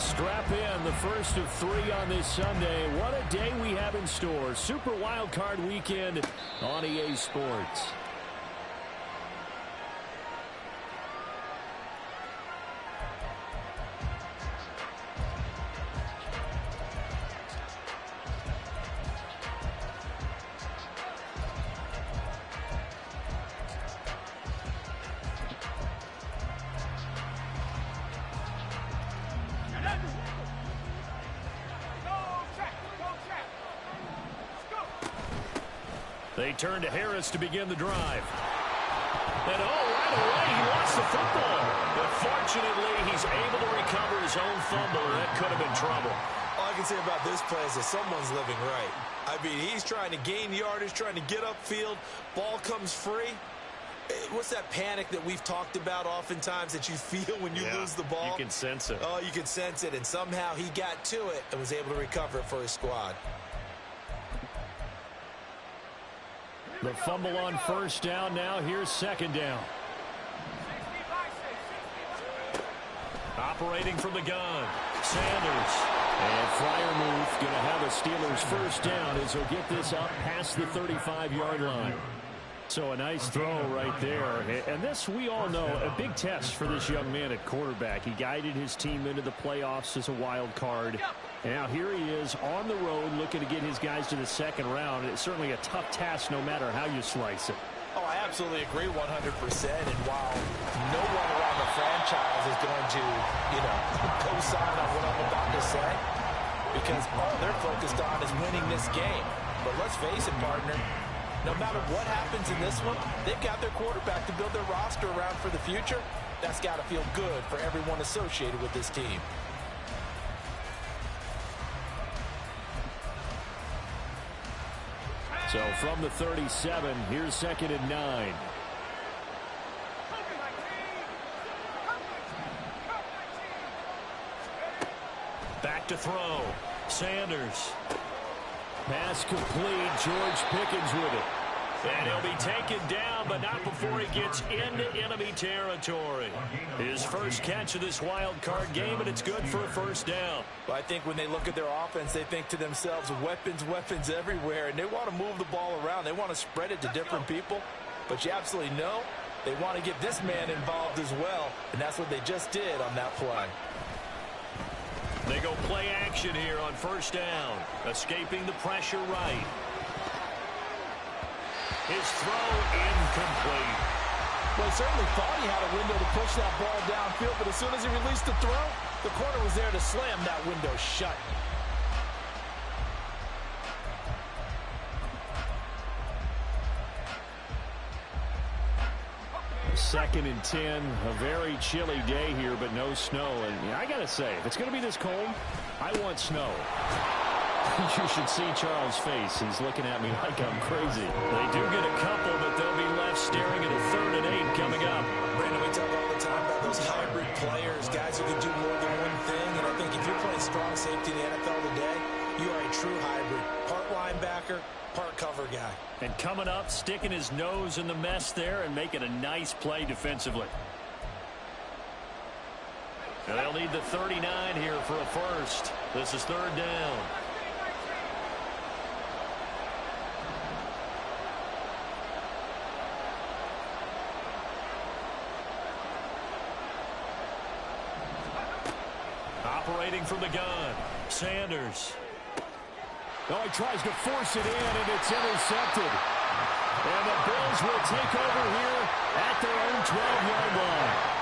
Strap in, the first of 3 on this Sunday. What a day we have in store. Super Wild Card Weekend on EA Sports. They turn to Harris to begin the drive. And right away, he lost the football. But fortunately, he's able to recover his own fumble, or that could have been trouble. All I can say about this play is that someone's living right. I mean, he's trying to gain yardage, trying to get upfield. Ball comes free. What's that panic that we've talked about oftentimes that you feel when you lose the ball? You can sense it. Oh, you can sense it. And somehow he got to it and was able to recover it for his squad. The fumble on first down. Now here's second down. Operating from the gun, Sanders. And flyer move, going to have a Steelers first down as he'll get this up past the 35-yard line. So a nice throw right there. And this, we all know, a big test for this young man at quarterback. He guided his team into the playoffs as a wild card. And now here he is on the road looking to get his guys to the second round. It's certainly a tough task no matter how you slice it. Oh, I absolutely agree 100%. And while no one around the franchise is going to, co-sign on what I'm about to say, because all they're focused on is winning this game. But let's face it, partner, no matter what happens in this one, they've got their quarterback to build their roster around for the future. That's got to feel good for everyone associated with this team. So from the 37, here's second and 9. Back to throw. Sanders. Pass complete. George Pickens with it. And he'll be taken down, but not before he gets into enemy territory. His first catch of this wild card game, and it's good for a first down. Well, I think when they look at their offense, they think to themselves, weapons, weapons everywhere, and they want to move the ball around. They want to spread it to different people, but you absolutely know they want to get this man involved as well, and that's what they just did on that play. They go play action here on first down, escaping the pressure right. His throw incomplete. Well, he certainly thought he had a window to push that ball downfield, but as soon as he released the throw, the corner was there to slam that window shut. Second and 10, a very chilly day here, but no snow. And I got to say, if it's going to be this cold, I want snow. You should see Charles' face. He's looking at me like I'm crazy. They do get a couple, but they'll be left staring at a 3rd and 8 coming up. Brandon, we talk all the time about those hybrid players, guys who can do more than one thing. And I think if you're playing strong safety in the NFL today, you are a true hybrid. Part linebacker, part cover guy. And coming up, sticking his nose in the mess there and making a nice play defensively. They'll need the 39 here for a first. This is 3rd down. Operating from the gun, Sanders. Oh, he tries to force it in, and it's intercepted. And the Bills will take over here at their own 12-yard line.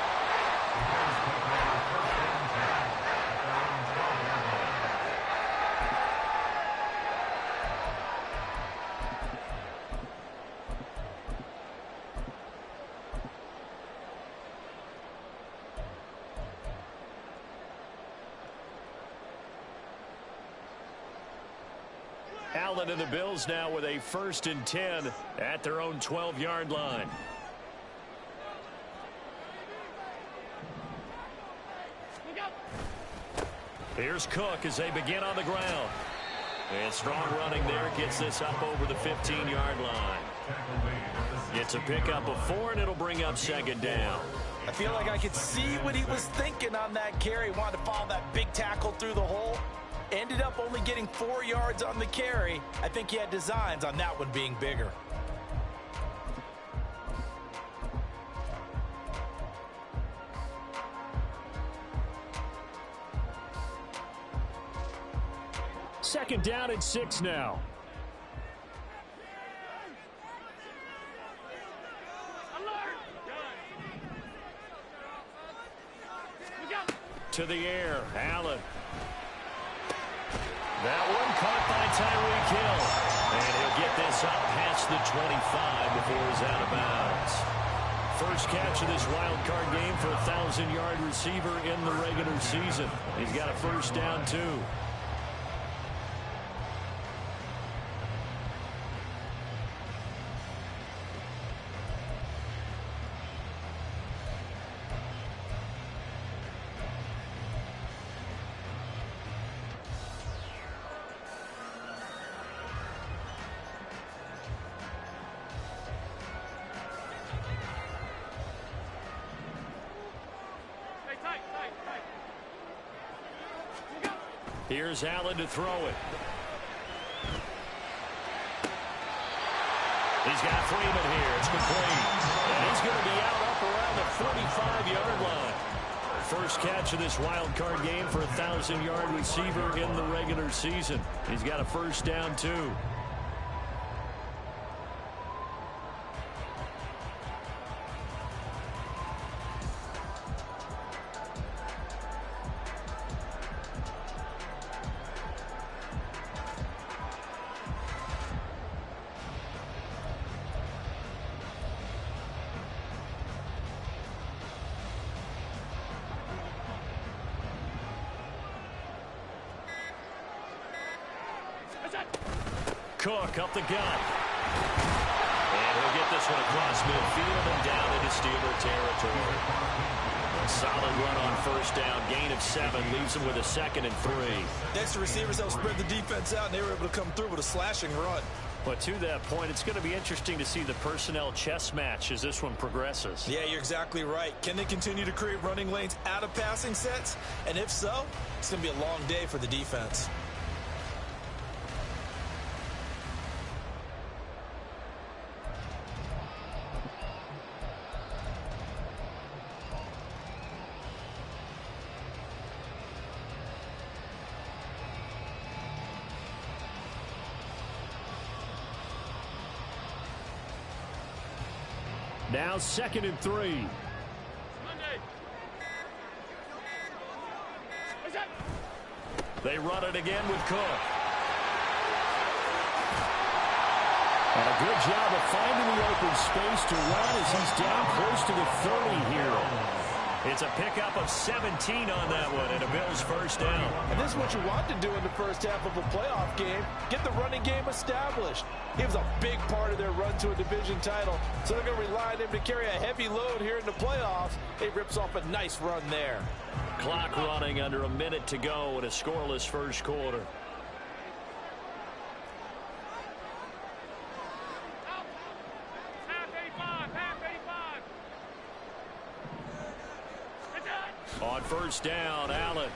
Allen and the Bills now with a 1st and 10 at their own 12-yard line. Here's Cook as they begin on the ground. And strong running there gets this up over the 15-yard line. It's a pickup of 4, and it'll bring up second down. I feel like I could see what he was thinking on that carry. Wanted to follow that big tackle through the hole. Ended up only getting 4 yards on the carry. I think he had designs on that one being bigger. Second down and 6 now. To the air, Allen. That one caught by Tyreek Hill. And he'll get this up past the 25 before he's out of bounds. First catch of this wild card game for a 1,000-yard receiver in the regular season. He's got a first down, too. Here's Allen to throw it. He's got Freeman here. It's complete. And he's going to be out up around the 45-yard line. First catch of this wild card game for a 1,000-yard receiver in the regular season. He's got a first down, too. Cook up the gut. And he'll get this one across midfield and down into Steeler territory. A solid run on first down. Gain of 7 leaves him with a 2nd and 3. Next, receivers help spread the defense out, and they were able to come through with a slashing run. But to that point, it's going to be interesting to see the personnel chess match as this one progresses. Yeah, you're exactly right. Can they continue to create running lanes out of passing sets? And if so, it's going to be a long day for the defense. Now 2nd and 3. They run it again with Cook. And a good job of finding the open space to run as he's down close to the 30 here. It's a pickup of 17 on that one, and a Bills first down. And this is what you want to do in the first half of a playoff game. Get the running game established. He was a big part of their run to a division title, so they're going to rely on him to carry a heavy load here in the playoffs. He rips off a nice run there. Clock running under a minute to go in a scoreless first quarter. On first down, Allen.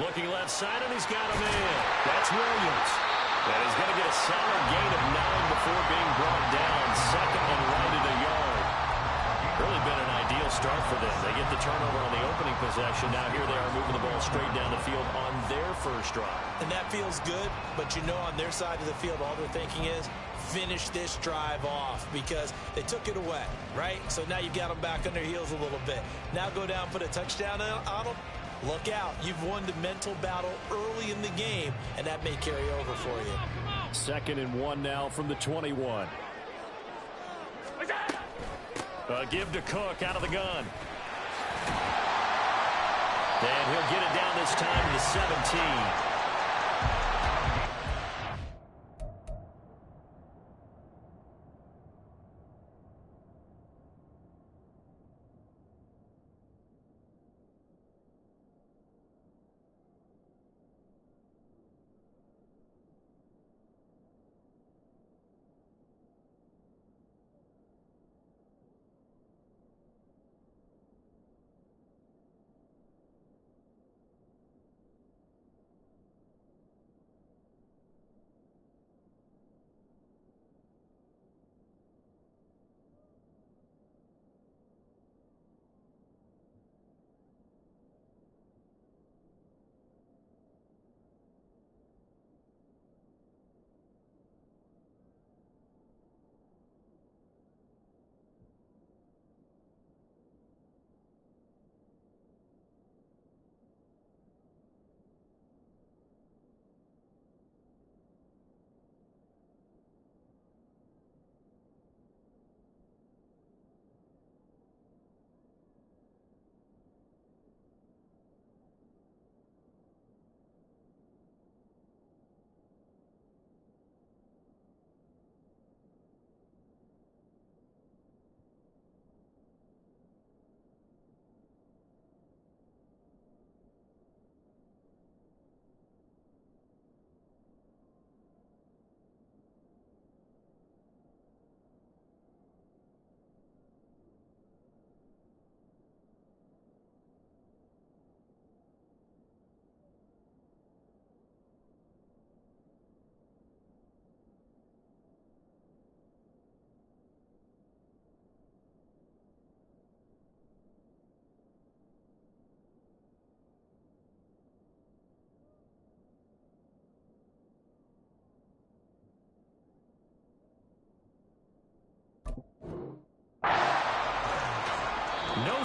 Looking left side, and he's got him in. That's Williams. And he's going to get a solid gain of 9 before being brought down. 2nd and right at a yard. Really been an ideal start for them. They get the turnover on the opening possession. Now here they are moving the ball straight down the field on their first drive. And that feels good, but you know on their side of the field, all they're thinking is, finish this drive off because they took it away, right? So now you've got them back on their heels a little bit. Now go down, put a touchdown on them. Look out. You've won the mental battle early in the game, and that may carry over for you. 2nd and 1 now from the 21. Give to Cook out of the gun. And he'll get it down this time to the 17.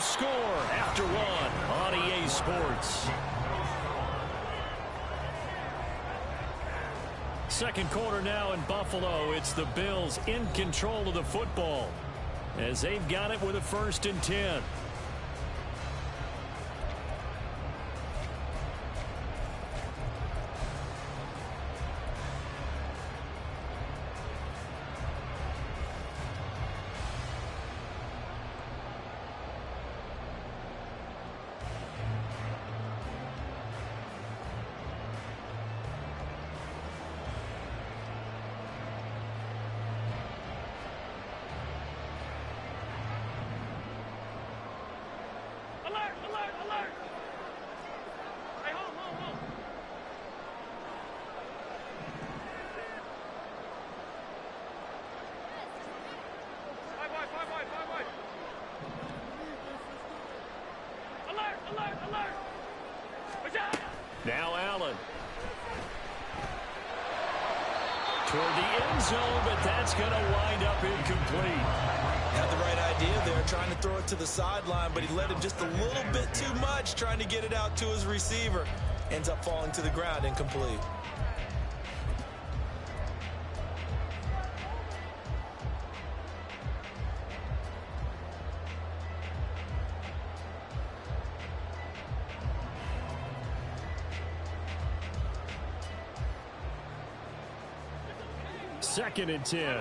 score after one on EA Sports. Second quarter now in Buffalo. It's the Bills in control of the football as they've got it with a 1st and 10. Now Allen. Toward the end zone, but that's going to wind up incomplete. Had the right idea there, trying to throw it to the sideline, but he let him just a little bit too much, trying to get it out to his receiver. Ends up falling to the ground, incomplete. Second and 10.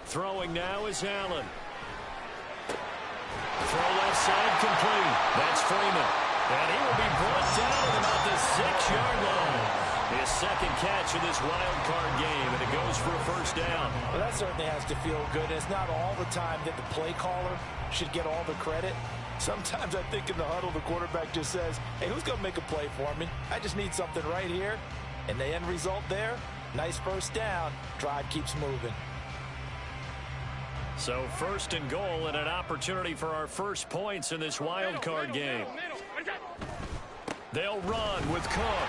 Throwing now is Allen. Throw left side complete. That's Freeman. And he will be brought down at about the 6-yard line. His second catch in this wild card game, and it goes for a 1st down. Well, that certainly has to feel good. It's not all the time that the play caller should get all the credit. Sometimes I think in the huddle, the quarterback just says, hey, who's going to make a play for me? I just need something right here. And the end result there, nice 1st down. Drive keeps moving. So 1st and goal and an opportunity for our first points in this wild card game. They'll run with Cook.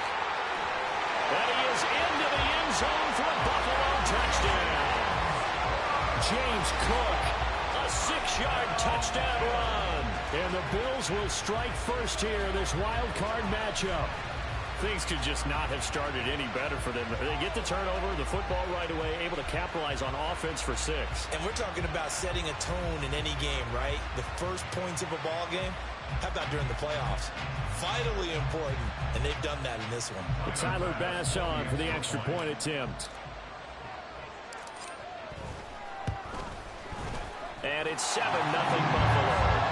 And he is into the end zone for a Buffalo touchdown. James Cook, a 6-yard touchdown run. And the Bills will strike first here in this wild card matchup. Things could just not have started any better for them. They get the turnover, the football right away, able to capitalize on offense for 6. And we're talking about setting a tone in any game, right? The first points of a ball game. How about during the playoffs? Vitally important, and they've done that in this one. Tyler Bass on for the extra point attempt. And it's 7-0 Buffalo.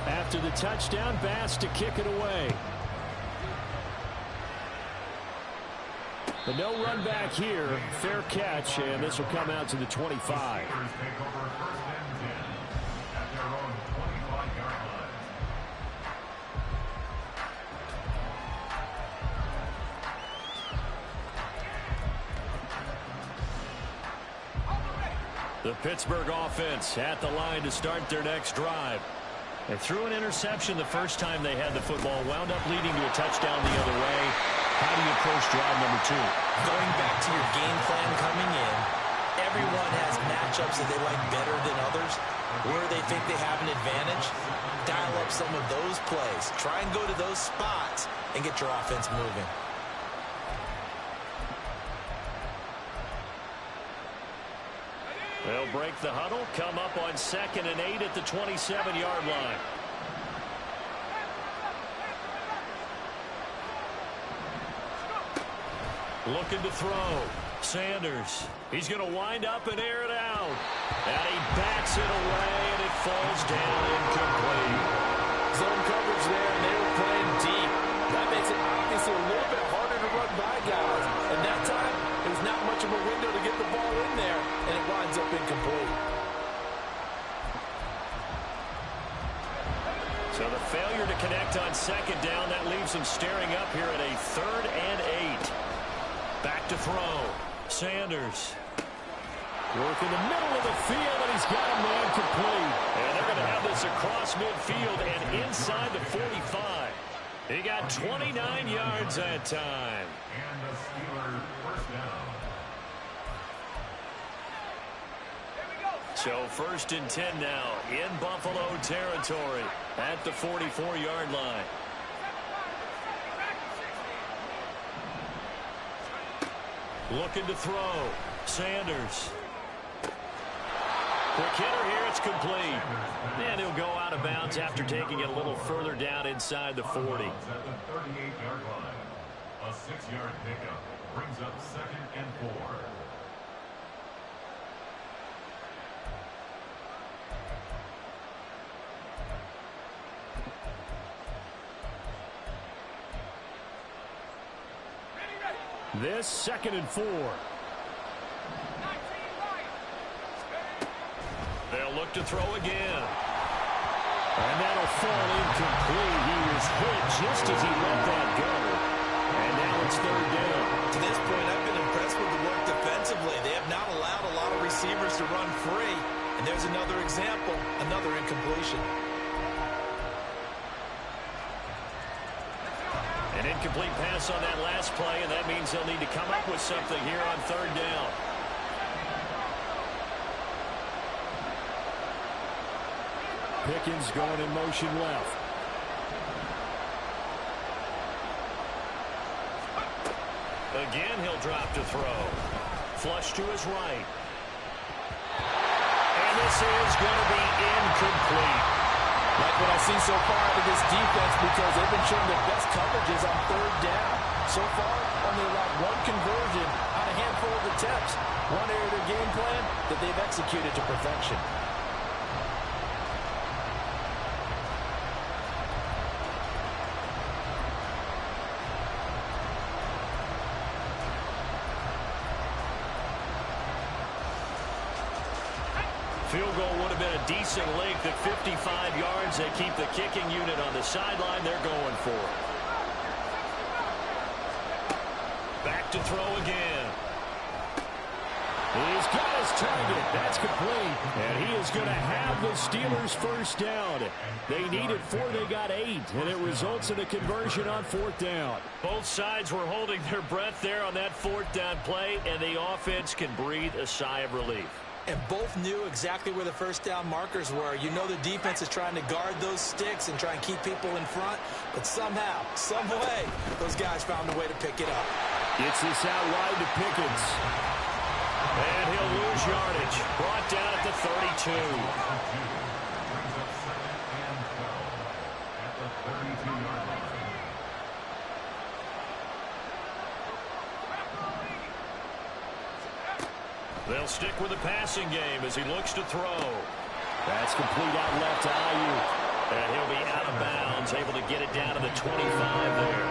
After the touchdown, Bass to kick it away. But no run back here. Fair catch, and this will come out to the 25. The Pittsburgh offense at the line to start their next drive. They threw an interception the first time they had the football, wound up leading to a touchdown the other way. How do you approach drive number 2? Going back to your game plan coming in, everyone has matchups that they like better than others. Where they think they have an advantage, dial up some of those plays. Try and go to those spots and get your offense moving. They'll break the huddle, come up on 2nd and 8 at the 27-yard line. Looking to throw. Sanders. He's going to wind up and air it out. And he backs it away, and it falls down incomplete. Zone coverage there, and they were playing deep. That makes it obviously a little bit harder to run by guys. And that time, So the failure to connect on second down, that leaves him staring up here at a 3rd and 8. Back to throw. Sanders. Work in the middle of the field, and he's got a man complete. And they're going to have this across midfield and inside the 45. He got 29 yards that time. And the Steelers first down. So 1st and 10 now in Buffalo territory at the 44-yard line. Looking to throw. Sanders. Quick hitter here, it's complete. And he'll go out of bounds after taking it a little further down inside the 40. At the 38-yard line, a 6-yard pickup brings up 2nd and 4. This 2nd and 4. They'll look to throw again. And that'll fall incomplete. He was hit just as he let that go. And now it's 3rd down. To this point, I've been impressed with the work defensively. They have not allowed a lot of receivers to run free. And there's another example, another incompletion. An incomplete pass on that last play, and that means they'll need to come up with something here on 3rd down. Pickens going in motion left. Again, he'll drop to throw. Flush to his right. And this is going to be incomplete. Like what I've seen so far out of this defense, because they've been showing their best coverages on 3rd down. So far, only allowed 1 conversion on a handful of attempts. One area of their game plan that they've executed to perfection. Field goal would have been a decent length at 55 yards. They keep the kicking unit on the sideline. They're going for it. Back to throw again. He's got his target. That's complete. And he is going to have the Steelers first down. They needed 4. They got 8. And it results in a conversion on 4th down. Both sides were holding their breath there on that 4th down play. And the offense can breathe a sigh of relief. And both knew exactly where the first down markers were. You know the defense is trying to guard those sticks and try and keep people in front. But somehow, some way, those guys found a way to pick it up. Gets this out wide to Pickens. And he'll lose yardage. Brought down at the 32. Brings up 2nd and 12 at the 32-yard line. They'll stick with the passing game as he looks to throw. That's complete out left to Ayuk. And he'll be out of bounds, able to get it down to the 25 there.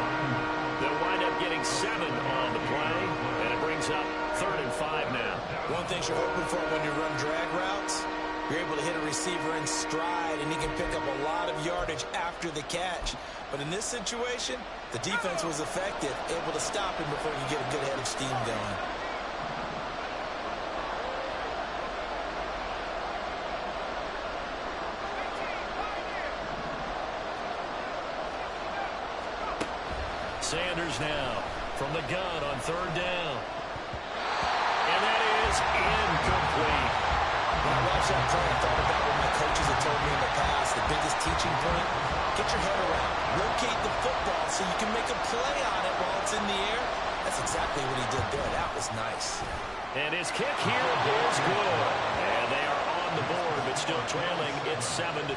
They'll wind up getting 7 on the play, and it brings up 3rd and 5 now. One thing you're hoping for when you run drag routes, you're able to hit a receiver in stride, and he can pick up a lot of yardage after the catch. But in this situation, the defense was effective, able to stop him before you get a good head of steam going. Sanders now from the gun on 3rd down. And that is incomplete. When I watched that play, I thought about what my coaches have told me in the past. The biggest teaching point, get your head around. Rotate the football so you can make a play on it while it's in the air. That's exactly what he did there. That was nice. And his kick here is good. And they are on the board, but still trailing. It's 7-3.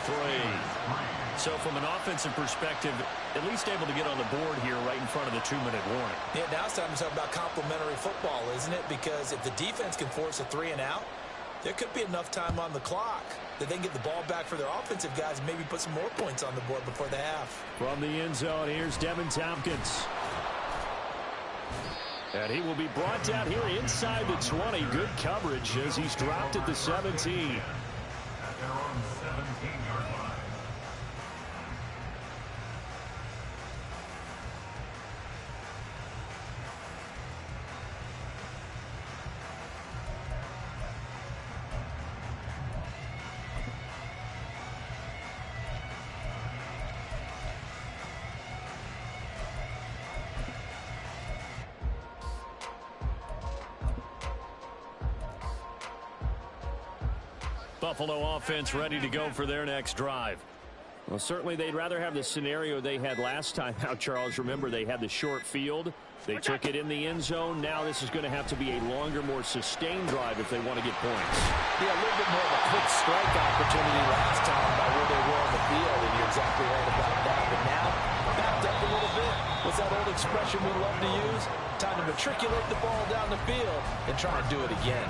So from an offensive perspective, at least able to get on the board here right in front of the 2-minute warning. Yeah, now it's time to talk about complementary football, isn't it? Because if the defense can force a 3 and out, there could be enough time on the clock that they can get the ball back for their offensive guys and maybe put some more points on the board before the half. From the end zone, here's Devin Tompkins. And he will be brought down here inside the 20. Good coverage as he's dropped at the 17. At their own 17-yard line. Buffalo offense ready to go for their next drive. Well, certainly they'd rather have the scenario they had last time out, Charles. Remember, they had the short field. They took it in the end zone. Now this is going to have to be a longer, more sustained drive if they want to get points. Yeah, a little bit more of a quick strike opportunity last time by where they were on the field, and you're exactly right about that. But now, backed up a little bit. What's that old expression we love to use? Time to matriculate the ball down the field and try and do it again.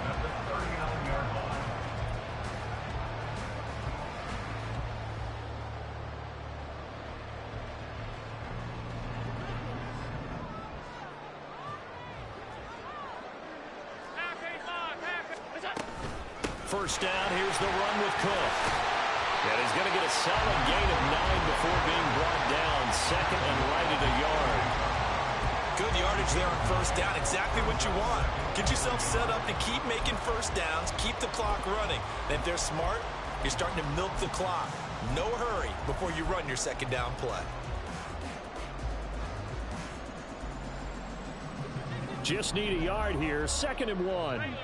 First down, here's the run with Cook. And he's going to get a solid gain of 9 before being brought down. Second and right at a yard. Good yardage there on first down. Exactly what you want. Get yourself set up to keep making first downs. Keep the clock running. And if they're smart, you're starting to milk the clock. No hurry before you run your second down play. Just need a yard here. Second and 1.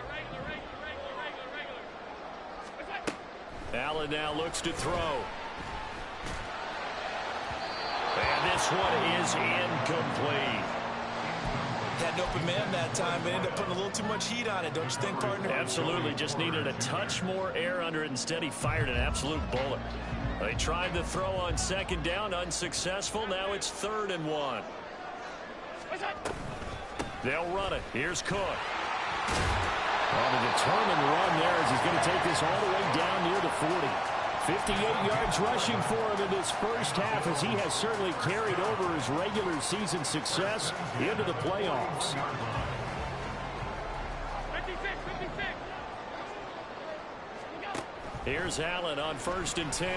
Allen now looks to throw. And this one is incomplete. Had an open man that time, but ended up putting a little too much heat on it, don't you think, partner? Absolutely. Just needed a touch more air under it. Instead, he fired an absolute bullet. They tried to throw on second down, unsuccessful. Now it's third and 1. They'll run it. Here's Cook. On a determined run there as he's going to take this all the way down near the 40. 58 yards rushing for him in this first half as he has certainly carried over his regular season success into the playoffs. 56. Here's Allen on first and 10.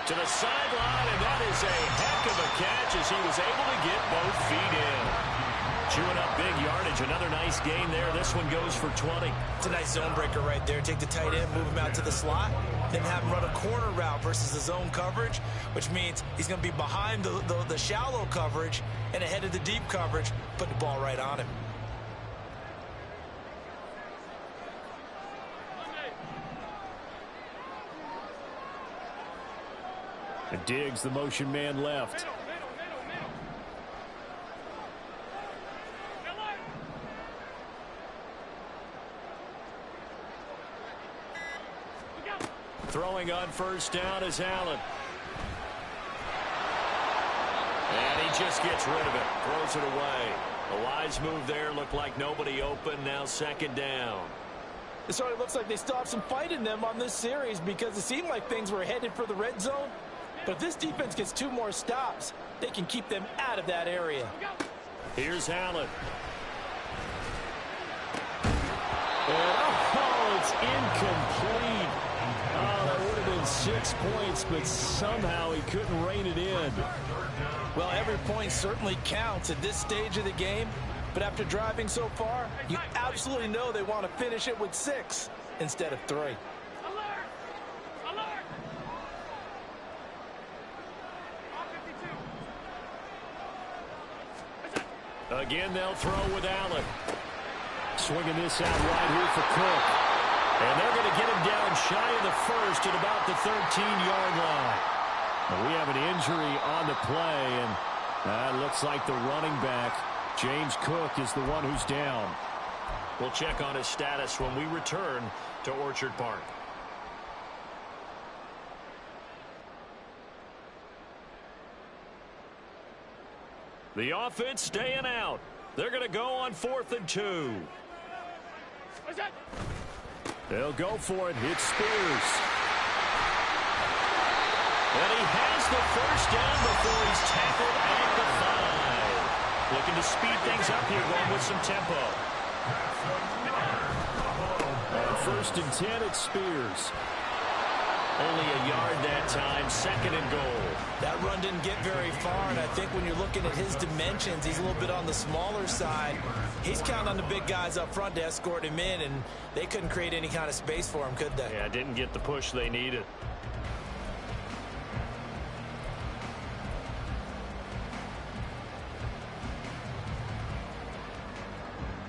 To the sideline, and that is a heck of a catch as he was able to get both feet in. Chewing up big yardage. Another nice gain there. This one goes for 20. It's a nice zone breaker right there. Take the tight end, move him out to the slot, then have him run a corner route versus the zone coverage, which means he's going to be behind the shallow coverage and ahead of the deep coverage, put the ball right on him. And Diggs, the motion man, left. Throwing on first down is Allen. And he just gets rid of it. Throws it away. A wise move there. Looked like nobody open. Now second down. It sort of looks like they stopped some fight in them on this series because it seemed like things were headed for the red zone. But if this defense gets 2 more stops, they can keep them out of that area. Here's Allen. Oh, it's incomplete. Oh, that would have been 6 points, but somehow he couldn't rein it in. Well, every point certainly counts at this stage of the game. But after driving so far, you absolutely know they want to finish it with 6 instead of 3. Again, they'll throw with Allen. Swinging this out right here for Cook. And they're going to get him down shy of the first at about the 13-yard line. We have an injury on the play, and it looks like the running back, James Cook, is the one who's down. We'll check on his status when we return to Orchard Park. The offense staying out. They're going to go on 4th and 2. They'll go for it. It's Spears. And he has the first down before he's tackled at the 5. Looking to speed things up here, going with some tempo. On 1st and 10, it's Spears. Only a yard that time, 2nd and goal. That run didn't get very far, and I think when you're looking at his dimensions, he's a little bit on the smaller side. He's counting on the big guys up front to escort him in, and they couldn't create any kind of space for him, could they? Yeah, didn't get the push they needed.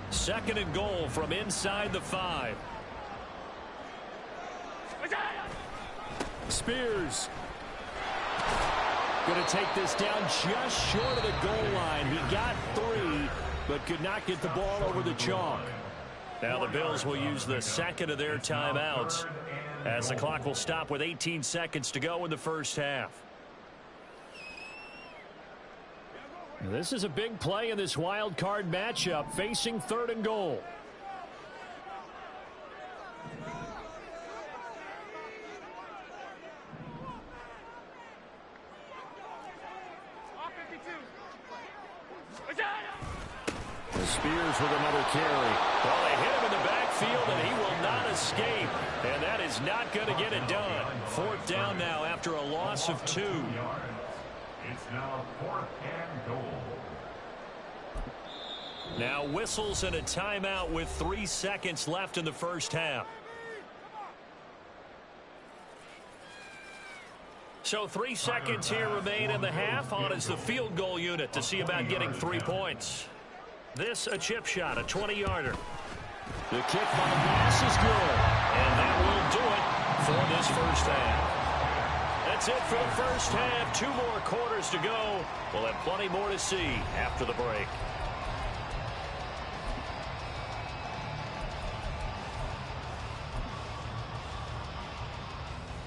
Second and goal from inside the 5. Spears. Going to take this down just short of the goal line. He got 3, but could not get the ball over the chalk. Now the Bills will use the second of their timeouts as the clock will stop with 18 seconds to go in the first half. This is a big play in this wild card matchup, facing 3rd and goal. The Spears with another carry. Well, they hit him in the backfield, and he will not escape. And that is not going to get it done. 4th down now after a loss of 2. It's now 4th and goal. Now whistles and a timeout with 3 seconds left in the first half. So 3 seconds here remain in the half. On is the field goal unit to see about getting 3 points. This a chip shot, a 20-yarder. The kick by Bass is good. And that will do it for this first half. That's it for the first half. 2 more quarters to go. We'll have plenty more to see after the break.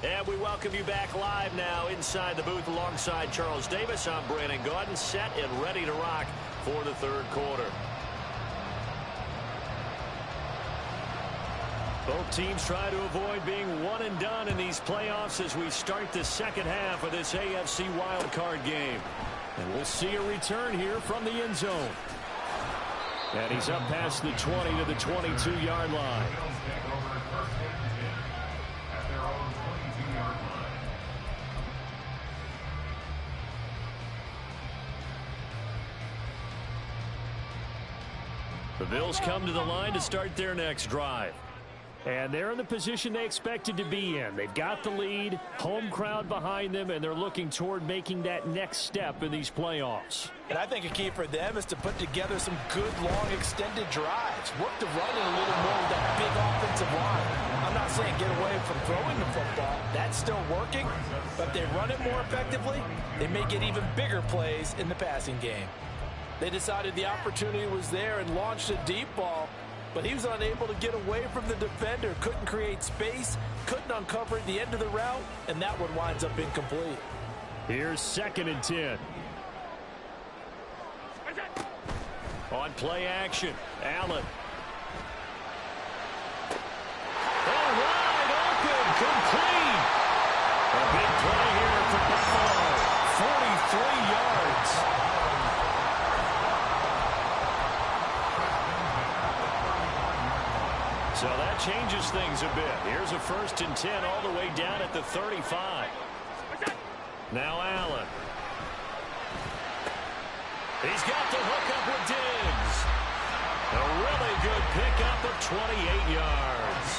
And we welcome you back live now inside the booth alongside Charles Davis. I'm Brandon Gaudin, set and ready to rock for the 3rd quarter. Both teams try to avoid being one and done in these playoffs as we start the second half of this AFC wildcard game. And we'll see a return here from the end zone. And he's up past the 20 to the 22-yard line. The Bills come to the line to start their next drive. And they're in the position they expected to be in. They've got the lead, home crowd behind them, and they're looking toward making that next step in these playoffs. And I think a key for them is to put together some good, long, extended drives. Work the running a little more with that big offensive line. I'm not saying get away from throwing the football. That's still working. But if they run it more effectively, they may get even bigger plays in the passing game. They decided the opportunity was there and launched a deep ball, but he was unable to get away from the defender, couldn't create space, couldn't uncover at the end of the route, and that one winds up incomplete. Here's 2nd and 10. On play action, Allen. Oh, wide open, complete. A big play here for Buffalo, 43 yards. So that changes things a bit. Here's a 1st and 10 all the way down at the 35. Now Allen. He's got the hook up with Diggs. A really good pickup of 28 yards.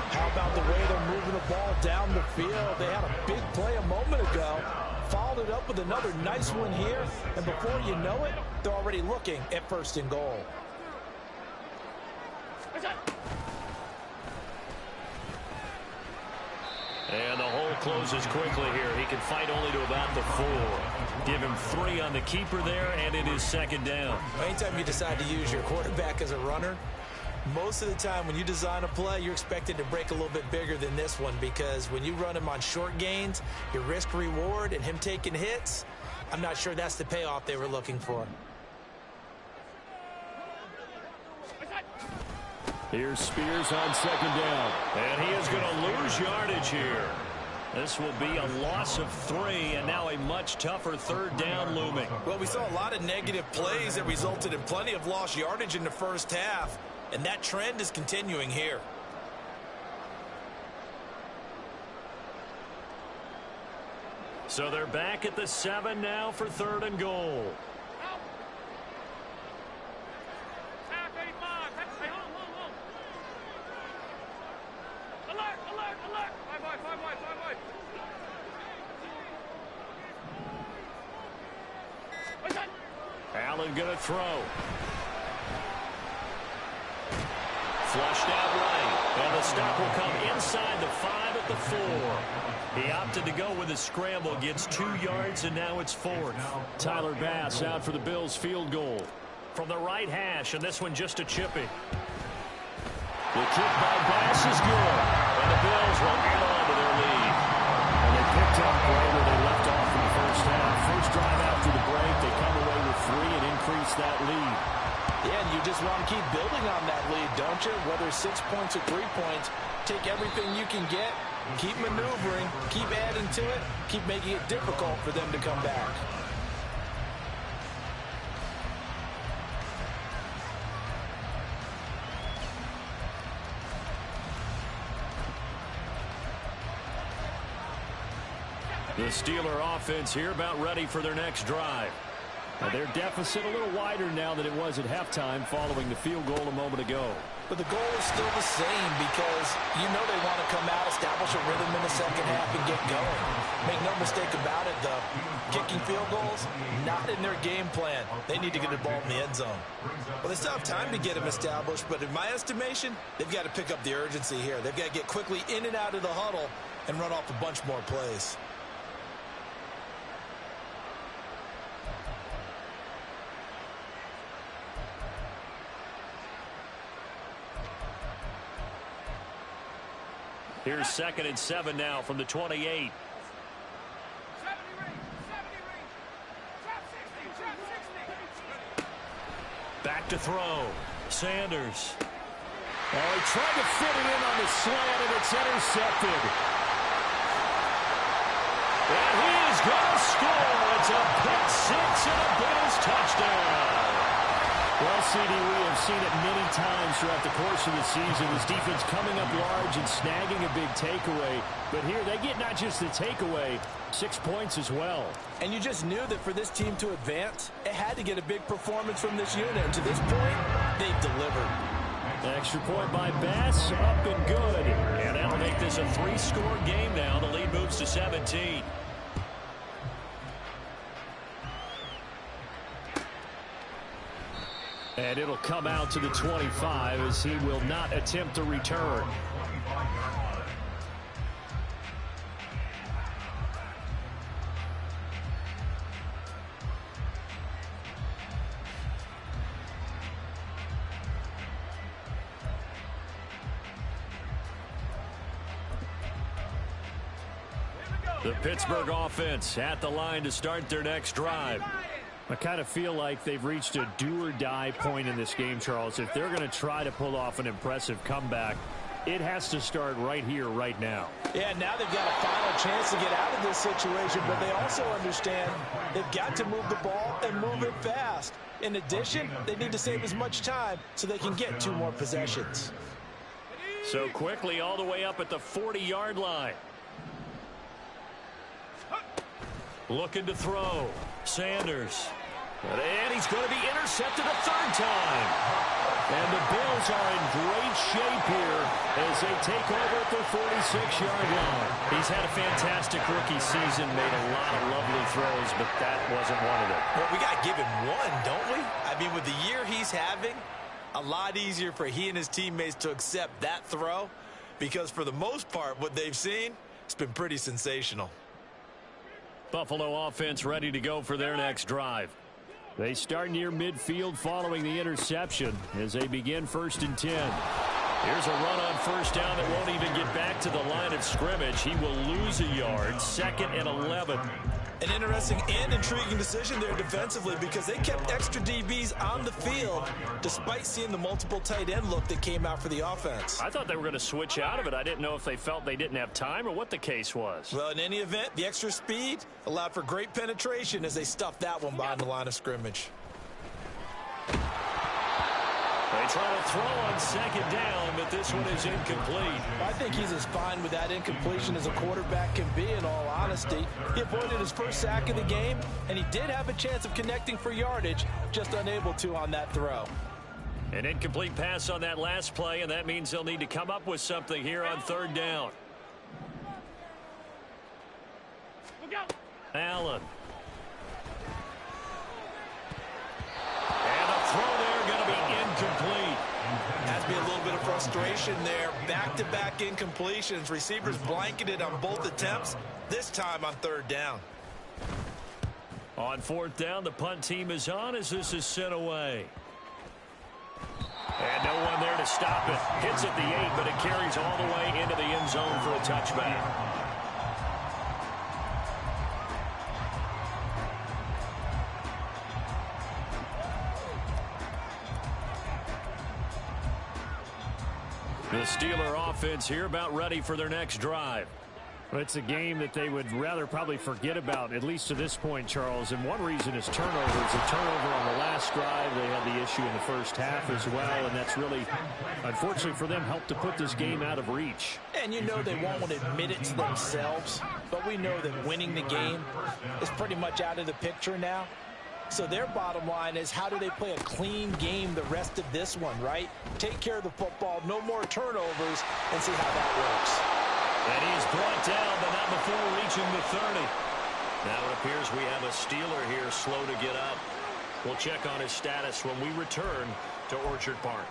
How about the way they're moving the ball down the field? They had a big play a moment ago. Followed it up with another nice one here. And before you know it, they're already looking at 1st and goal. And the hole closes quickly here. He can fight only to about the 4. Give him 3 on the keeper there, and it is 2nd down. Anytime you decide to use your quarterback as a runner, most of the time when you design a play, you're expected to break a little bit bigger than this one, because when you run him on short gains, your risk-reward and him taking hits, I'm not sure that's the payoff they were looking for. Here's Spears on 2nd down. And he is going to lose yardage here. This will be a loss of 3, and now a much tougher 3rd down looming. Well, we saw a lot of negative plays that resulted in plenty of lost yardage in the first half, and that trend is continuing here. So they're back at the 7 now for 3rd and goal. Allen going to throw. Flushed out right. And the The stop will come inside the 5 at the 4. He opted to go with a scramble, gets 2 yards, and now it's 4th. Tyler Bass out for the Bills field goal. From the right hash, and this one just a chippy. The kick by Bass is good, and the Bills will add on to their lead. And they picked up right where they left off in the first half. First drive after the break, they come away with 3 and increase that lead. Yeah, and you just want to keep building on that lead, don't you? Whether 6 points or 3 points, take everything you can get, keep maneuvering, keep adding to it, keep making it difficult for them to come back. The Steeler offense here about ready for their next drive. Now their deficit a little wider now than it was at halftime following the field goal a moment ago. But the goal is still the same because you know they want to come out, establish a rhythm in the second half, and get going. Make no mistake about it, though. Kicking field goals, not in their game plan. They need to get the ball in the end zone. Well, they still have time to get them established, but in my estimation, they've got to pick up the urgency here. They've got to get quickly in and out of the huddle and run off a bunch more plays. Here's 2nd and 7 now from the 28. Back to throw. Sanders. Oh, he tried to fit it in on the slant, and it's intercepted. And he is going to score. It's a pick 6 and a Bills touchdown. Well, CD, we have seen it many times throughout the course of the season. This defense coming up large and snagging a big takeaway. But here they get not just the takeaway, 6 points as well. And you just knew that for this team to advance, it had to get a big performance from this unit. And to this point, they've delivered. Extra point by Bass, up and good. And that'll make this a 3-score game now. The lead moves to 17. And it'll come out to the 25 as he will not attempt to return. The Pittsburgh offense at the line to start their next drive. I kind of feel like they've reached a do-or-die point in this game, Charles. If they're going to try to pull off an impressive comeback, it has to start right here, right now. Yeah, now they've got a final chance to get out of this situation, but they also understand they've got to move the ball and move it fast. In addition, they need to save as much time so they can get 2 more possessions. So quickly all the way up at the 40-yard line. Looking to throw. Sanders. And he's going to be intercepted a 3rd time. And the Bills are in great shape here as they take over at their 46-yard line. He's had a fantastic rookie season, made a lot of lovely throws, but that wasn't one of them. Well, we got to give him one, don't we? I mean, with the year he's having, a lot easier for he and his teammates to accept that throw because for the most part, what they've seen, it's been pretty sensational. Buffalo offense ready to go for their next drive. They start near midfield following the interception as they begin 1st and 10. Here's a run on 1st down that won't even get back to the line of scrimmage. He will lose a yard. 2nd and 11. An interesting and intriguing decision there defensively because they kept extra DBs on the field despite seeing the multiple tight end look that came out for the offense. I thought they were going to switch out of it. I didn't know if they felt they didn't have time or what the case was. Well, in any event, the extra speed allowed for great penetration as they stuffed that one behind the line of scrimmage. They try to throw on 2nd down, but this one is incomplete. I think he's as fine with that incompletion as a quarterback can be, in all honesty. He avoided his first sack of the game, and he did have a chance of connecting for yardage, just unable to on that throw. An incomplete pass on that last play, and that means they'll need to come up with something here on 3rd down. Allen. And a throw there going to be incomplete. Has to be a little bit of frustration frustration there. Back-to-back incompletions. Receivers blanketed on both attempts, this time on third down. On fourth down, the punt team is on as this is sent away. And no one there to stop it. Hits at the 8, but it carries all the way into the end zone for a touchback. The Steeler offense here about ready for their next drive. Well, it's a game that they would rather probably forget about, at least to this point, Charles. And one reason is turnovers. A turnover on the last drive. They had the issue in the first half as well. And that's really, unfortunately for them, helped to put this game out of reach. And you know they won't want to admit it to themselves. But we know that winning the game is pretty much out of the picture now. So their bottom line is, how do they play a clean game the rest of this one, right? Take care of the football, no more turnovers, and see how that works. And he's brought down, but not before reaching the 30. Now it appears we have a Steeler here slow to get up. We'll check on his status when we return to Orchard Park.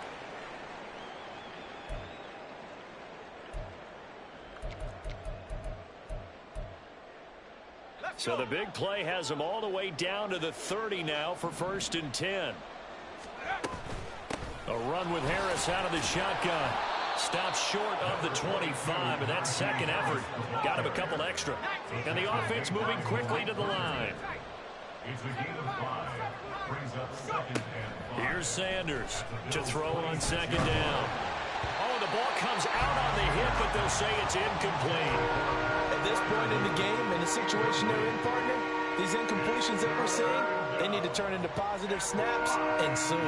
So the big play has him all the way down to the 30 now for 1st and 10. A run with Harris out of the shotgun. Stops short of the 25, but that second effort got him a couple extra. And the offense moving quickly to the line. It's a gain of 5. Brings up 2nd and 5. Here's Sanders to throw on 2nd down. Oh, the ball comes out on the hit, but they'll say it's incomplete. At this point in the game, in the situation they're in, partner, these incompletions that we're seeing, they need to turn into positive snaps, and soon.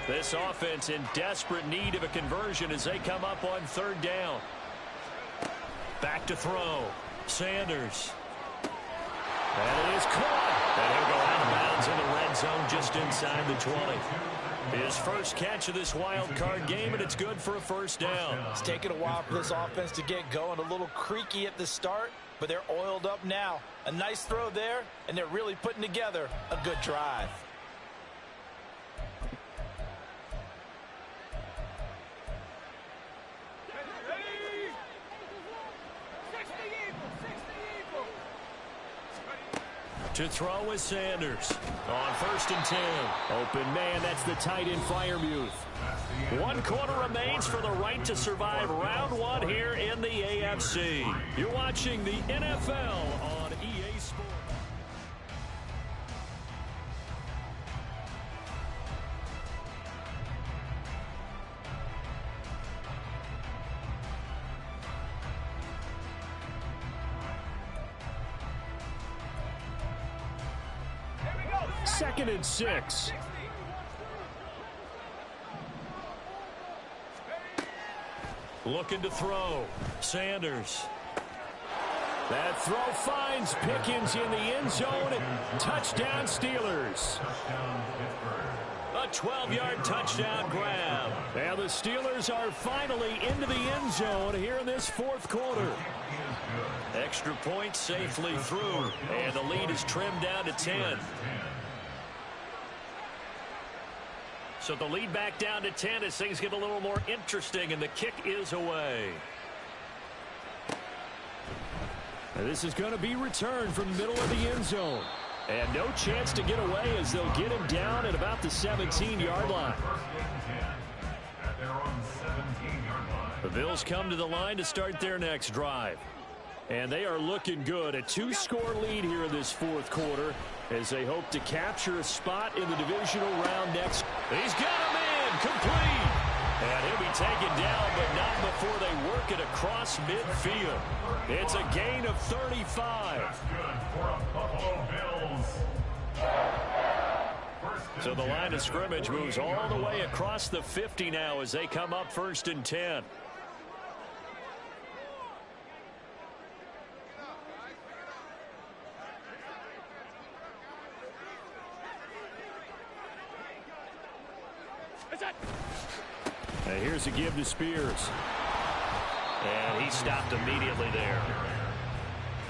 This offense in desperate need of a conversion as they come up on 3rd down. Back to throw. Sanders. And it is caught. And he'll go out of bounds in the red zone just inside the 20. His first catch of this wild card game, and it's good for a 1st down. It's taken a while for this offense to get going. A little creaky at the start, but they're oiled up now. A nice throw there, and they're really putting together a good drive. To throw is Sanders on 1st and 10. Open man, that's the tight end Freiermuth. 1 quarter remains for the right to survive round 1 here in the AFC. You're watching the NFL on EA Sports. Second and 6. Looking to throw. Sanders. That throw finds Pickens in the end zone. Touchdown Steelers. A 12-yard touchdown grab. And the Steelers are finally into the end zone here in this 4th quarter. Extra point safely through. And the lead is trimmed down to 10. So the lead back down to 10 as things get a little more interesting, and the kick is away. And this is going to be returned from the middle of the end zone. And no chance to get away as they'll get him down at about the 17-yard line. The Bills come to the line to start their next drive. And they are looking good. A 2-score lead here in this 4th quarter as they hope to capture a spot in the divisional round next. He's got him in, complete. And he'll be taken down, but not before they work it across midfield. It's a gain of 35. That's good for a Buffalo Bills. So the line of scrimmage moves all the way across the 50 now as they come up 1st and 10. And here's a give to Spears. And he stopped immediately there.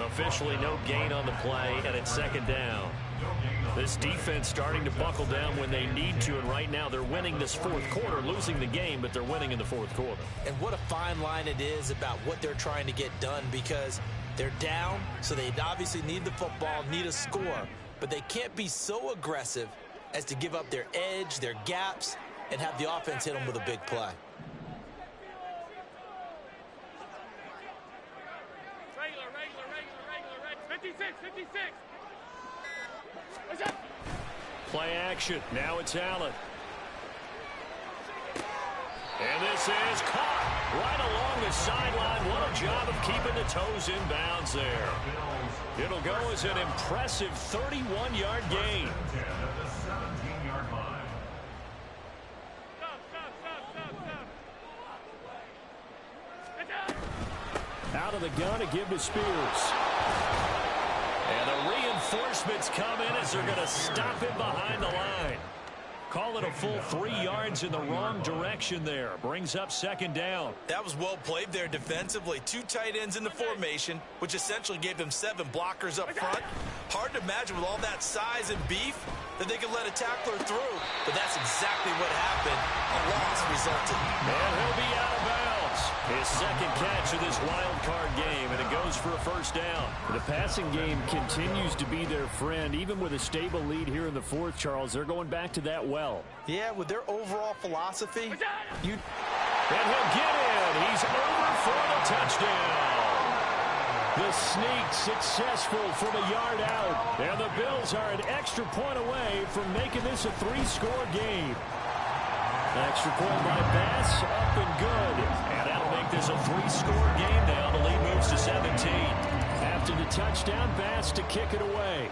Officially no gain on the play, and it's second down. This defense starting to buckle down when they need to, and right now they're winning this fourth quarter, losing the game, but they're winning in the fourth quarter. And what a fine line it is about what they're trying to get done, because they're down, so they obviously need the football, need a score, but they can't be so aggressive as to give up their edge, their gaps, and have the offense hit them with a big play. Regular. 56. Play action. Now it's Allen. And this is caught right along the sideline. What a job of keeping the toes in bounds there. It'll go as an impressive 31-yard gain. Out of the gun to give to Spears. And the reinforcements come in as they're going to stop him behind the line. Call it a full 3 yards in the wrong direction there. Brings up second down. That was well played there defensively. 2 tight ends in the formation, which essentially gave them 7 blockers up front. Hard to imagine with all that size and beef that they could let a tackler through, but that's exactly what happened. A loss resulted. And he'll be out of bounds. His second catch of this wild card game, and it goes for a first down. The passing game continues to be their friend. Even with a stable lead here in the fourth, Charles, they're going back to that well. Yeah, with their overall philosophy, And he'll get in. He's over for the touchdown. The sneak successful from a yard out. And the Bills are an extra point away from making this a 3-score game. Extra point by Bass, up and good. And that'll make this a 3-score game now. The lead moves to 17. After the touchdown, Bass to kick it away.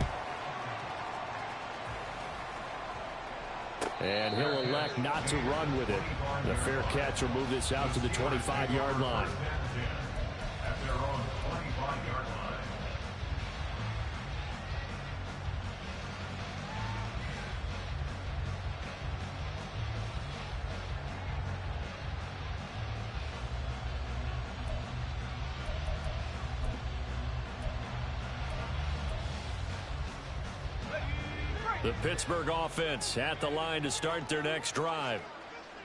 And he'll elect not to run with it. The fair catch will move this out to the 25-yard line. At their own 25-yard line. The Pittsburgh offense at the line to start their next drive.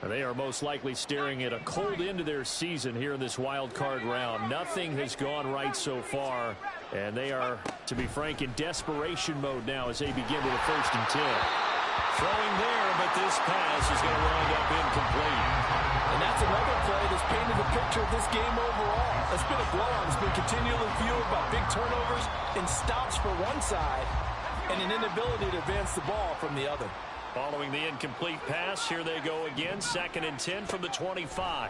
They are most likely staring at a cold end of their season here in this wild card round. Nothing has gone right so far, and they are, to be frank, in desperation mode now as they begin with a 1st and 10. Throwing there, but this pass is going to wind up incomplete. and that's another play that's painted the picture of this game overall. It's been a blowout. It's been continually fueled by big turnovers and stops for one side and an inability to advance the ball from the other. Following the incomplete pass, here they go again. 2nd and 10 from the 25.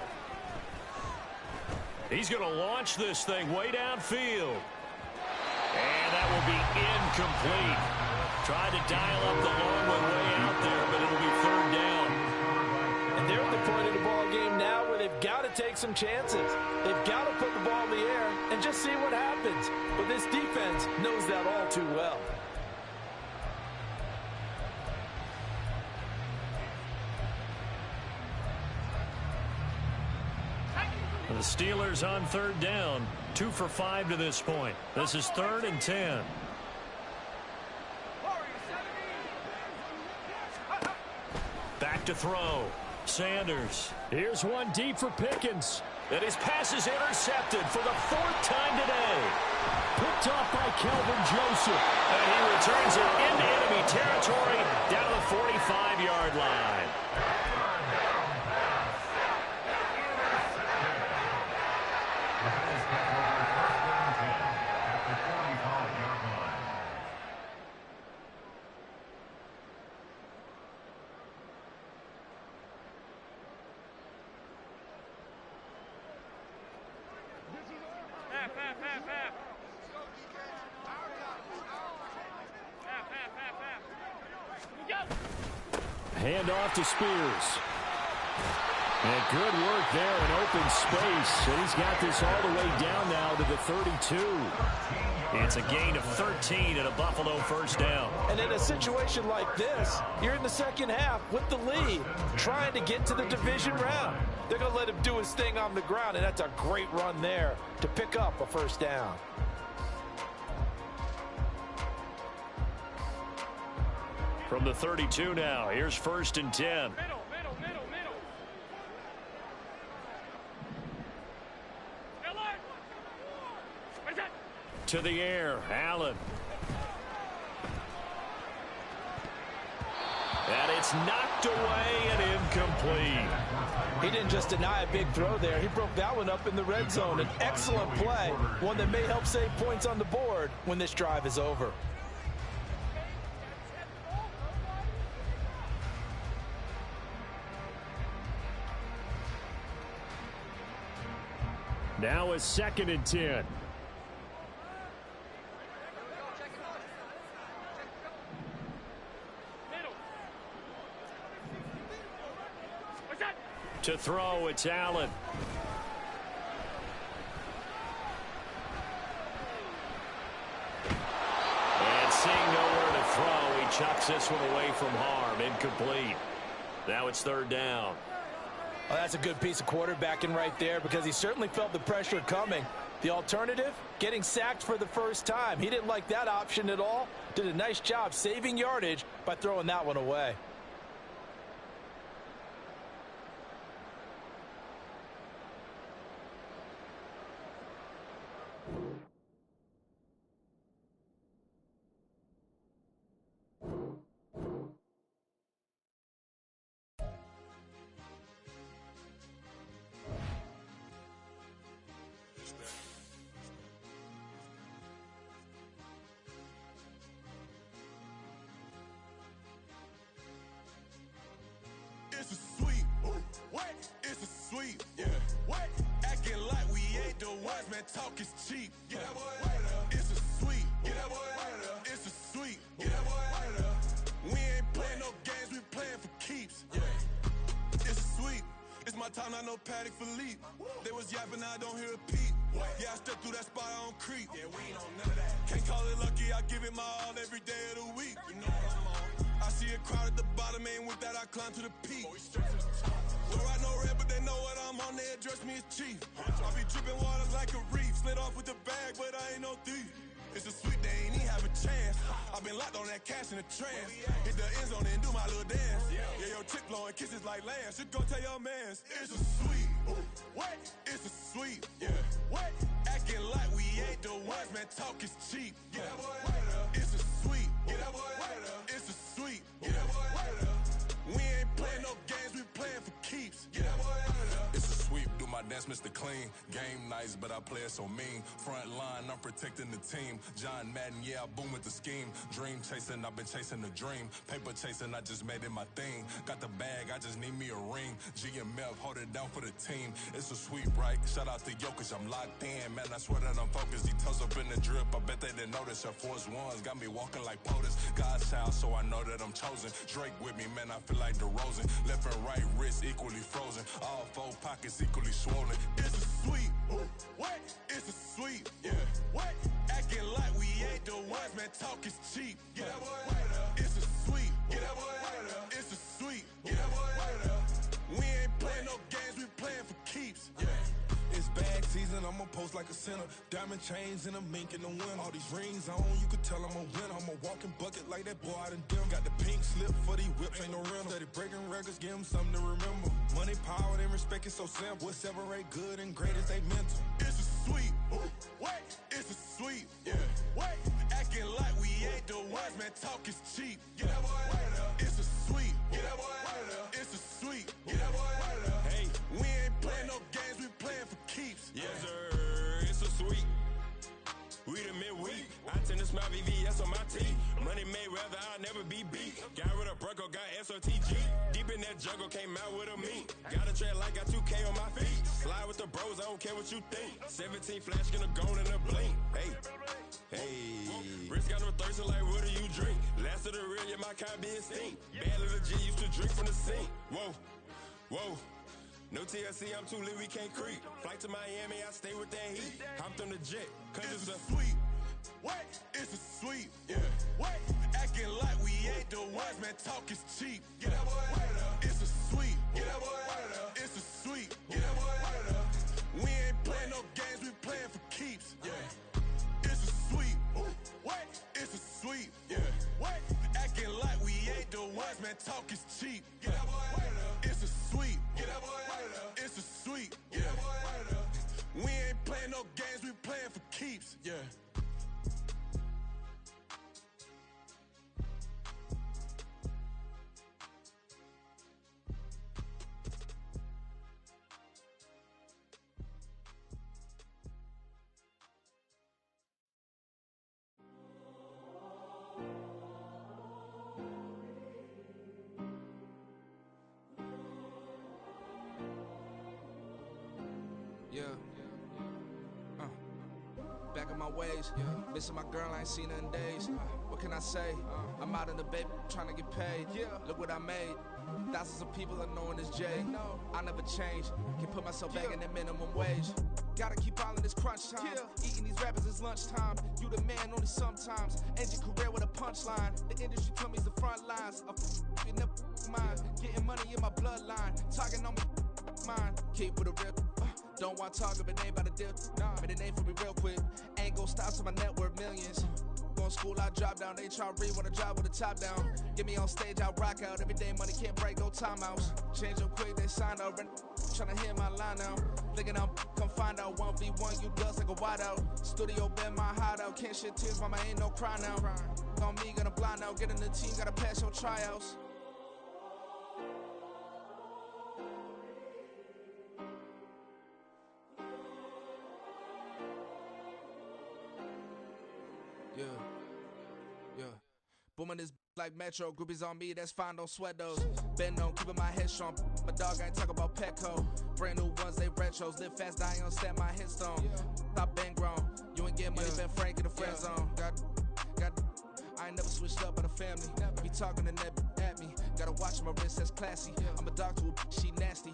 He's going to launch this thing way downfield. And that will be incomplete. Tried to dial up the long one way out there, but it'll be 3rd down. And they're at the point of the ball game now where they've got to take some chances. They've got to put the ball in the air and just see what happens. But this defense knows that all too well. The Steelers on 3rd down. 2 for 5 to this point. This is 3rd and 10. Back to throw. Sanders. Here's one deep for Pickens. And his pass is intercepted for the 4th time today. Picked off by Kelvin Joseph. And he returns it into enemy territory down to the 45-yard line. Hand off to Spears. And good work there in open space. And he's got this all the way down now to the 32. It's a gain of 13 and a Buffalo 1st down. And in a situation like this, you're in the second half with the lead, trying to get to the division round. They're going to let him do his thing on the ground, and that's a great run there to pick up a 1st down. From the 32 now, here's 1st and 10. To the air, Allen. And it's knocked away and incomplete. He didn't just deny a big throw there. He broke that one up in the red zone. An excellent play, one that may help save points on the board when this drive is over. Now it's 2nd and 10. To throw, it's Allen. And seeing nowhere to throw, he chucks this one away from harm. Incomplete. Now it's 3rd down. Well, that's a good piece of quarterbacking right there because he certainly felt the pressure coming. The alternative, getting sacked for the first time. He didn't like that option at all. Did a nice job saving yardage by throwing that one away. It's a sweep. What? It's a sweep. Yeah. What? Acting like we ain't the ones, man. Talk is cheap. Yeah. It's a sweep. Yeah. It's a sweep. Yeah. We ain't playing no games. We playing for keeps. Yeah. It's a sweep. It's my time. I know Paddock for leap. They was yapping. I don't hear a peep. Yeah, I step through that spot. I don't creep. Yeah, we ain't on none of that. Can't call it lucky. I give it my all every day of the week. You know what I'm on. I see a crowd at the bottom, and with that I climb to the peak. Don't ride no red, but they know what I'm on. They address me as chief. I be dripping water like a reef. Slid off with the bag, but I ain't no thief. It's a sweep, they ain't even have a chance. I been locked on that cash in a trance. Hit the end zone and do my little dance. Yeah, your chick blowing kisses like Lance. You go tell your mans. It's a sweep. What? It's a sweep. Yeah. What? Acting like we ain't the ones, man. Talk is cheap. Yeah. It's a sweep. It's a sweep. Yeah. We ain't playing no games, we playing for keeps. Yeah. It's a sweep, do my dance, Mr. Clean. Game nice, but I play it so mean. Front line, I'm protecting the team. John Madden, yeah, I boom with the scheme. Dream chasing, I've been chasing the dream. Paper chasing, I just made it my thing. Got the bag, I just need me a ring. GMF, hold it down for the team. It's a sweep, right? Shout out to Jokic, I'm locked in. Man, I swear that I'm focused. He toes up in the drip, I bet they didn't notice. Your force ones got me walking like POTUS. God's child, so I know that I'm chosen. Drake with me, man, I feel like DeRozan. Left and right wrist equally frozen. All 4 pockets equally swollen. It's a sweep. What? It's a sweep. Yeah. What? Acting like we ain't the ones, man. Talk is cheap. Yeah. It's a sweep. It's a sweep. Yeah. We ain't playing no games, we playing for keeps. Yeah. It's bag season, I'ma post like a sinner. Diamond chains and a mink in the wind. All these rings on, you could tell I'm a winner. I'm a walking bucket like that boy out in dim. Got the pink slip for these whips, ain't no rental. Steady breaking records, give them something to remember. Money, power, and respect is so simple. What separate good and great is they mental. It's a sweep. What? It's a sweep. Yeah. What? Acting like we ain't the ones, man. Talk is cheap. Yeah. It's a sweep. It's a sweep. Yeah. Hey, we ain't playing no games, we playing for keeps. Yes, sir. It's a sweep. We the midweek. I tend to smile VVS on my teeth. Money made rather I'll never be beat. Got rid of Bronco, got SOTG. Deep in that jungle, came out with a meat. Got a tread like got 2K on my feet. Slide with the bros, I don't care what you think. 17 flash gonna go in a blink. Hey, hey. Wrist got no thirst, like what do you drink? Last of the real, yeah, my kind be extinct. Bad little G used to drink from the sink. Whoa, whoa. No TLC, I'm too lit, we can't creep. Flight to Miami, I stay with that heat. Hopped on the jet, cause it's a sweep. What? It's a sweep. Yeah. What? Acting like we ain't the ones, man. Talk is cheap. Yeah. It's a sweep. It's a sweep. Yeah. We ain't playing no games, we playing for keeps. Yeah. It's a sweep. What? It's a sweep. Yeah. What? Acting like we ain't on my ways. Missing my girl, I ain't seen her in days. What can I say? I'm out in the baby, trying to get paid. Look what I made. Thousands of people are knowing this Jay. I never change. Can put myself back in that minimum wage. Gotta keep all in this crunch time. Eating these rappers is lunchtime. You the man only sometimes. End your career with a punchline. The industry told me the front lines. You never mind. Getting money in my bloodline. Talking on me, mine. Keep with a real. Don't want to talk if it ain't about a deal. Made a name for me real quick. Ain't gon' stop till my net worth millions. Going school, I drop down. They try to read when I drive with the top down. Get me on stage, I rock out. Every day money can't break, no timeouts. Change up quick, they sign up. Tryna hear my line now. Thinking I'm come find out 1v1, you dust like a wideout. Studio been my hideout. Can't shed tears, mama ain't no cry now. On me, gonna blind out. Get in the team, gotta pass your tryouts. Yeah. Booming this like Metro. Groupies on me, that's fine, don't sweat those. Been on, keeping my head strong. My dog ain't talk about Petco. Brand new ones, they retros. Live fast, dying on set, my headstone. Stop been grown. You ain't get money, been frank in the friend zone. I ain't never switched up on the family. Be talking to that at me. Gotta watch my wrist, that's classy. I'm a dog to a she nasty.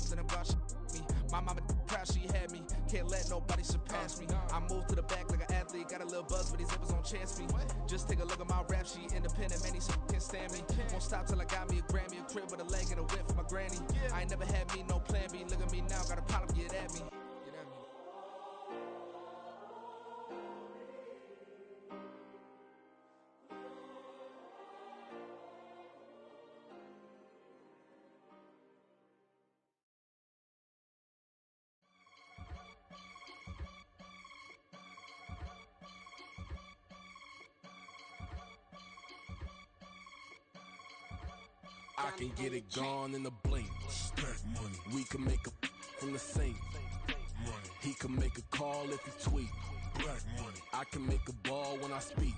Then about me. My mama proud she had me. Can't let nobody surpass me. I move to the back like an athlete. Got a little buzz, but these zippers don't chance me. Just take a look at my rap sheet. Independent, many can't stand me. Won't stop till I got me a Grammy, a crib with a leg and a whip for my granny. I ain't never had me no plan B. Look at me now, got a problem, get at me. I can get it gone in a blink. Stack money. We can make a from the sink. Money. He can make a call if he tweet. Black money. I can make a ball when I speak.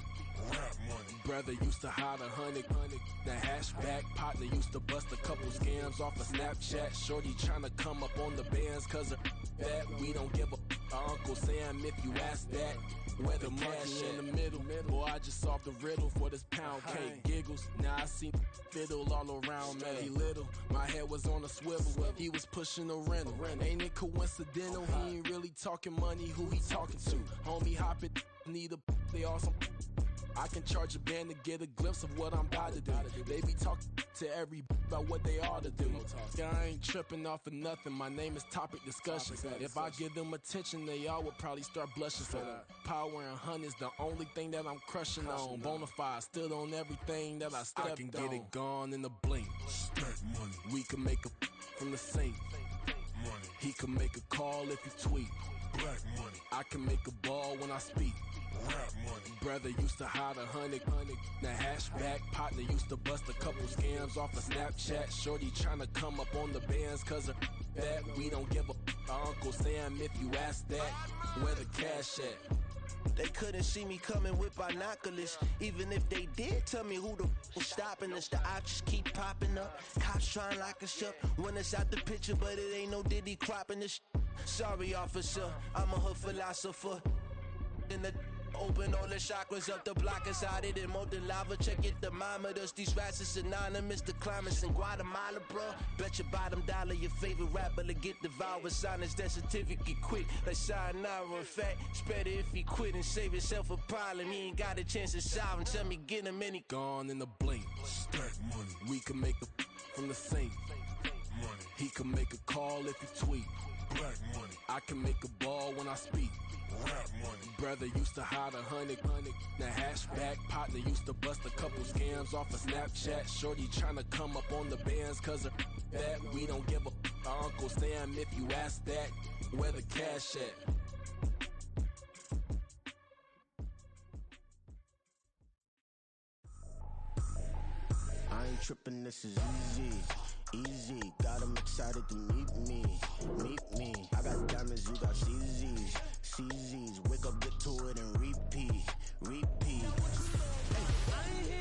Rap money. Brother used to hide 100. The hashback partner used to bust a couple scams off of Snapchat. Shorty tryna come up on the bands cause of that. We don't give a Uncle Sam if you ask that. Where the cash in the middle. Boy, I just solved the riddle for this pound cake. Giggles, now I see fiddle all around me. He little, my head was on a swivel. He was pushing a rental. Ain't it coincidental? He ain't really talking money, who he talking to? Homie, hop it, need a, they awesome. I can charge a band to get a glimpse of what I'm about to do. They be talking to every about what they ought to do. I ain't tripping off of nothing. My name is Topic Discussion. If I give them attention, they all would probably start blushing. So power and hunt is the only thing that I'm crushing on. Bonafide, stood on everything that I stepped on. I can get it gone in a blink. Stack money. We can make a from the sink. Money. He can make a call if he tweet. Black money. I can make a ball when I speak. Rap money. Brother used to hide 100. The hashback partner used to bust a couple scams off of Snapchat. Shorty tryna come up on the bands cause of that. We don't give a Uncle Sam if you ask that. Where the cash at? They couldn't see me coming with binoculars. Even if they did tell me who the was stopping us, the options keep popping up. Cops trying to lock us up. When it's out the picture, but it ain't no Diddy cropping this. Sorry, officer, I'm a hood philosopher. In the open all the chakras up the block inside it and molten lava. Check your thermometers. These rats is synonymous to climates in Guatemala, bro. Bet your bottom dollar your favorite rapper to get devoured. Sign his death certificate quick. Like sayonara. In fact, it's better if he quit and save himself a problem. He ain't got a chance to solve him. Tell me get him any gone in a blink. Stack money. We can make a from the sink. Money. He can make a call if he tweet. Black money. I can make a ball when I speak. Rap money. Brother used to hide 100. The hashback partner used to bust a couple scams off of Snapchat. Shorty tryna come up on the bands cause of that. We don't give a Uncle Sam if you ask that. Where the cash at? I ain't tripping, this is easy. Easy, got 'em excited to meet me. I got diamonds, you got CZs. Wake up, get to it and repeat. Hey, I ain't here